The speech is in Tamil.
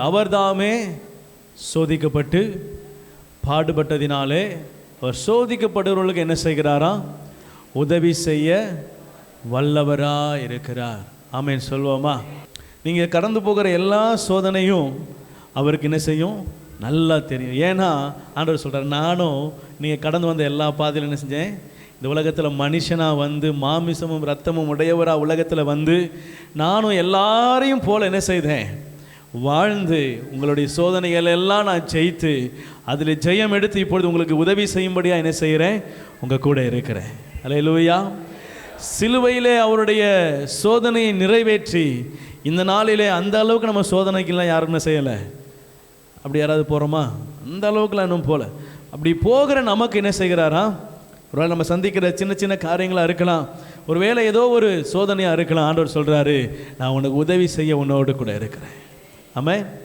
அவர்தாமே சோதிக்கப்பட்டு பாடுபட்டதினாலே அவர் சோதிக்கப்படுறவர்களுக்கு என்ன செய்கிறாராம்? உதவி செய்ய வல்லவராக இருக்கிறார். ஆமென் சொல்வோமா? நீங்கள் கடந்து போகிற எல்லா சோதனையும் அவருக்கு என்ன செய்யும்? நல்லா தெரியும். ஏன்னா ஆண்டவர் சொல்கிறார், நானும் நீங்கள் கடந்து வந்த எல்லா பாதையிலும் என்ன செஞ்சேன்? இந்த உலகத்தில் மனுஷனாக வந்து மாமிசமும் இரத்தமும் உடையவராக உலகத்தில் வந்து நானும் எல்லாரையும் போல் என்ன செய்தேன்? வாழ்ந்து உங்களுடைய சோதனைகள் எல்லாம் நான் ஜெயித்து அதில் ஜெயம் எடுத்து இப்பொழுது உங்களுக்கு உதவி செய்யும்படியாக என்ன செய்கிறேன்? உங்கள் கூட இருக்கிறேன். அல்லேலூயா. சிலுவையிலே அவருடைய சோதனையை நிறைவேற்றி இந்த நாளிலே அந்த அளவுக்கு நம்ம சோதனைக்கெல்லாம் யாருமே செய்யலை. அப்படி யாராவது போகிறோமா? அந்த அளவுக்குலாம் இன்னும் போகல. அப்படி போகிற நமக்கு என்ன செய்கிறாரா? ஒருவேளை நம்ம சந்திக்கிற சின்ன சின்ன காரியங்களாக இருக்கலாம், ஒருவேளை ஏதோ ஒரு சோதனையாக இருக்கலாம். ஆண்டவர் சொல்கிறாரு, நான் உனக்கு உதவி செய்ய உன்னோடு கூட இருக்கிறேன். ஆமென்.